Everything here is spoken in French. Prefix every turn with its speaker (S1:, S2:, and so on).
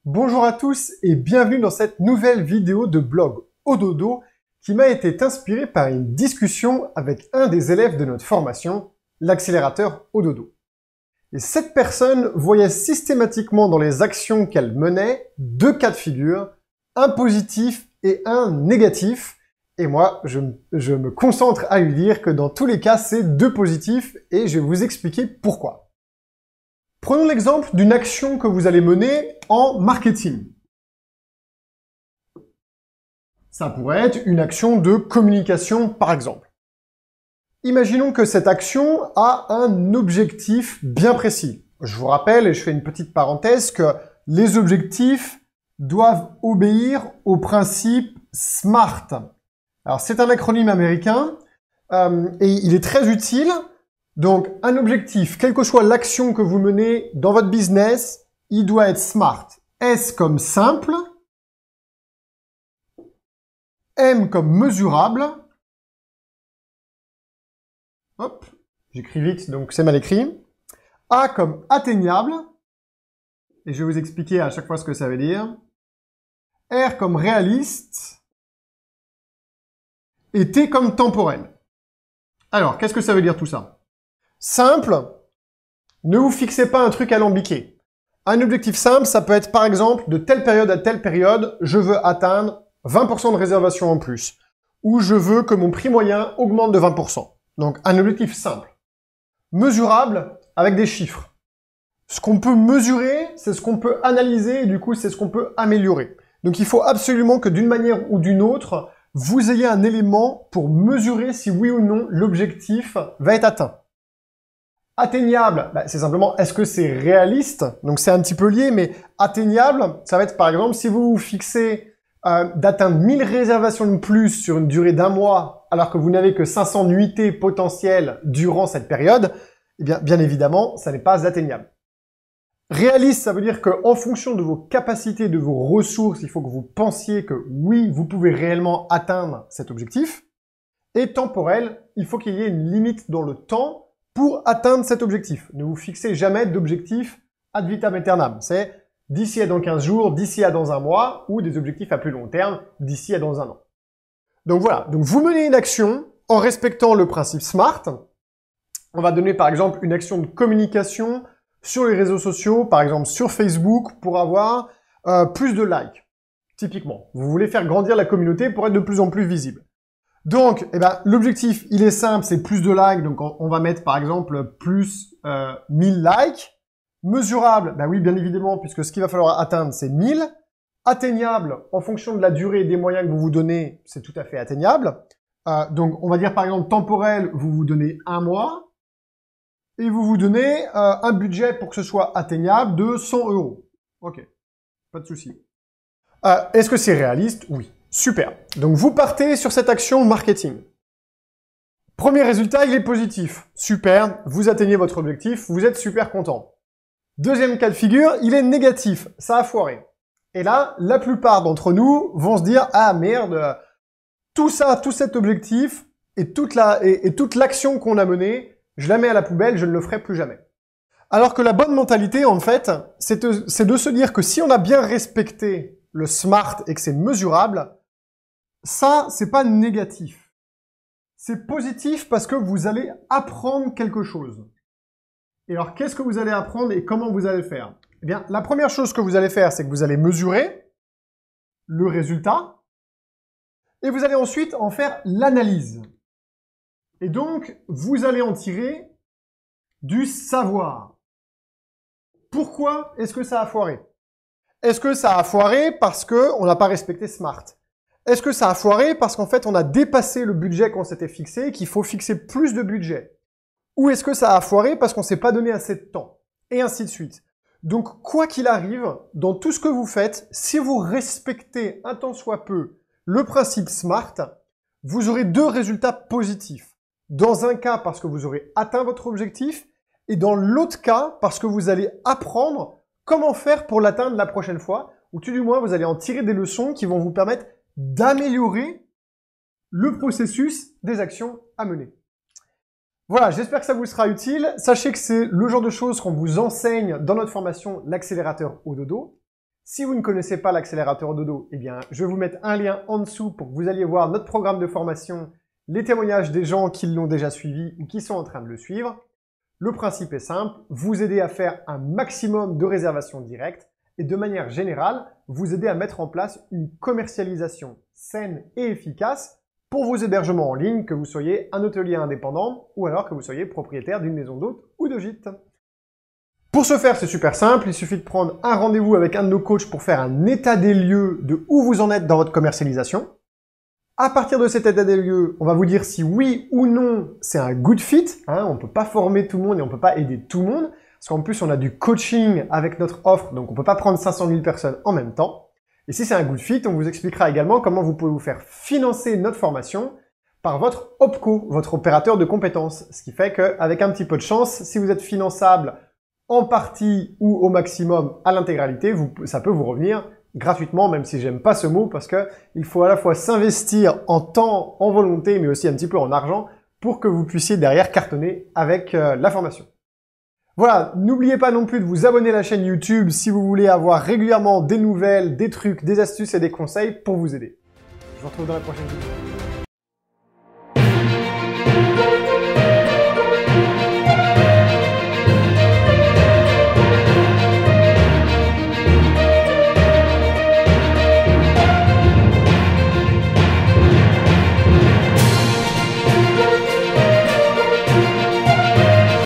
S1: Bonjour à tous et bienvenue dans cette nouvelle vidéo de blog au dodo qui m'a été inspirée par une discussion avec un des élèves de notre formation, l'accélérateur au dodo. Et cette personne voyait systématiquement dans les actions qu'elle menait deux cas de figure, un positif et un négatif. Et moi, je me concentre à lui dire que dans tous les cas, c'est deux positifs et je vais vous expliquer pourquoi. Prenons l'exemple d'une action que vous allez mener en marketing. Ça pourrait être une action de communication, par exemple. Imaginons que cette action a un objectif bien précis. Je vous rappelle, et je fais une petite parenthèse, que les objectifs doivent obéir au principe SMART. Alors, c'est un acronyme américain et il est très utile. Donc, un objectif, quelle que soit l'action que vous menez dans votre business, il doit être SMART. S comme simple, M comme mesurable, hop, j'écris vite, donc c'est mal écrit, A comme atteignable, et je vais vous expliquer à chaque fois ce que ça veut dire, R comme réaliste, et T comme temporel. Alors, qu'est-ce que ça veut dire tout ça? Simple, ne vous fixez pas un truc alambiqué. Un objectif simple, ça peut être par exemple, de telle période à telle période, je veux atteindre 20% de réservation en plus. Ou je veux que mon prix moyen augmente de 20%. Donc un objectif simple. Mesurable, avec des chiffres. Ce qu'on peut mesurer, c'est ce qu'on peut analyser et du coup, c'est ce qu'on peut améliorer. Donc il faut absolument que d'une manière ou d'une autre, vous ayez un élément pour mesurer si oui ou non l'objectif va être atteint. Atteignable, c'est simplement, est-ce que c'est réaliste? Donc c'est un petit peu lié, mais atteignable, ça va être par exemple, si vous vous fixez d'atteindre 1000 réservations de plus sur une durée d'un mois, alors que vous n'avez que 500 nuitées potentielles durant cette période, eh bien évidemment, ça n'est pas atteignable. Réaliste, ça veut dire qu'en fonction de vos capacités, de vos ressources, il faut que vous pensiez que oui, vous pouvez réellement atteindre cet objectif. Et temporel, il faut qu'il y ait une limite dans le temps pour atteindre cet objectif. Ne vous fixez jamais d'objectif ad vitam aeternam. C'est d'ici à dans 15 jours, d'ici à dans un mois, ou des objectifs à plus long terme, d'ici à dans un an. Donc voilà, donc vous menez une action en respectant le principe SMART. On va donner par exemple une action de communication sur les réseaux sociaux, par exemple sur Facebook, pour avoir plus de likes. Typiquement, vous voulez faire grandir la communauté pour être de plus en plus visible. Donc, l'objectif, il est simple, c'est plus de likes. Donc, on va mettre, par exemple, plus 1000 likes. Mesurable, oui, bien évidemment, puisque ce qu'il va falloir atteindre, c'est 1000. Atteignable, en fonction de la durée et des moyens que vous vous donnez, c'est tout à fait atteignable. Donc, on va dire, par exemple, temporel, vous vous donnez un mois. Et vous vous donnez un budget pour que ce soit atteignable de 100 €. Ok, pas de souci. Est-ce que c'est réaliste? Oui. Super. Donc vous partez sur cette action marketing. Premier résultat, il est positif. Super, vous atteignez votre objectif, vous êtes super content. Deuxième cas de figure, il est négatif, ça a foiré. Et là, la plupart d'entre nous vont se dire « Ah merde, tout ça, tout cet objectif et toute l'action qu'on a menée, je la mets à la poubelle, je ne le ferai plus jamais. » Alors que la bonne mentalité, en fait, c'est de se dire que si on a bien respecté le SMART et que c'est mesurable, ça, c'est pas négatif. C'est positif parce que vous allez apprendre quelque chose. Et alors, qu'est-ce que vous allez apprendre et comment vous allez le faire? Eh bien, la première chose que vous allez faire, c'est que vous allez mesurer le résultat et vous allez ensuite en faire l'analyse. Et donc, vous allez en tirer du savoir. Pourquoi est-ce que ça a foiré? Est-ce que ça a foiré parce qu'on n'a pas respecté SMART? Est-ce que ça a foiré parce qu'en fait, on a dépassé le budget qu'on s'était fixé et qu'il faut fixer plus de budget? Ou est-ce que ça a foiré parce qu'on s'est pas donné assez de temps? Et ainsi de suite. Donc, quoi qu'il arrive, dans tout ce que vous faites, si vous respectez un tant soit peu le principe SMART, vous aurez deux résultats positifs. Dans un cas, parce que vous aurez atteint votre objectif, et dans l'autre cas, parce que vous allez apprendre comment faire pour l'atteindre la prochaine fois, ou tout du moins, vous allez en tirer des leçons qui vont vous permettre d'améliorer le processus des actions à mener. Voilà, j'espère que ça vous sera utile. Sachez que c'est le genre de choses qu'on vous enseigne dans notre formation, l'accélérateur au dodo. Si vous ne connaissez pas l'accélérateur Dodo, eh bien, je vais vous mettre un lien en dessous pour que vous alliez voir notre programme de formation, les témoignages des gens qui l'ont déjà suivi ou qui sont en train de le suivre. Le principe est simple, vous aider à faire un maximum de réservations directes et de manière générale, vous aider à mettre en place une commercialisation saine et efficace pour vos hébergements en ligne, que vous soyez un hôtelier indépendant ou alors que vous soyez propriétaire d'une maison d'hôte ou de gîte. Pour ce faire, c'est super simple, il suffit de prendre un rendez-vous avec un de nos coachs pour faire un état des lieux de où vous en êtes dans votre commercialisation. À partir de cet état des lieux, on va vous dire si oui ou non c'est un good fit. On ne peut pas former tout le monde et on ne peut pas aider tout le monde. Parce qu'en plus, on a du coaching avec notre offre, donc on ne peut pas prendre 500 000 personnes en même temps. Et si c'est un good fit, on vous expliquera également comment vous pouvez vous faire financer notre formation par votre OPCO, votre opérateur de compétences. Ce qui fait qu'avec un petit peu de chance, si vous êtes finançable en partie ou au maximum à l'intégralité, ça peut vous revenir gratuitement, même si j'aime pas ce mot, parce que il faut à la fois s'investir en temps, en volonté, mais aussi un petit peu en argent, pour que vous puissiez derrière cartonner avec la formation. Voilà, n'oubliez pas non plus de vous abonner à la chaîne YouTube si vous voulez avoir régulièrement des nouvelles, des trucs, des astuces et des conseils pour vous aider. Je vous retrouve dans la prochaine vidéo.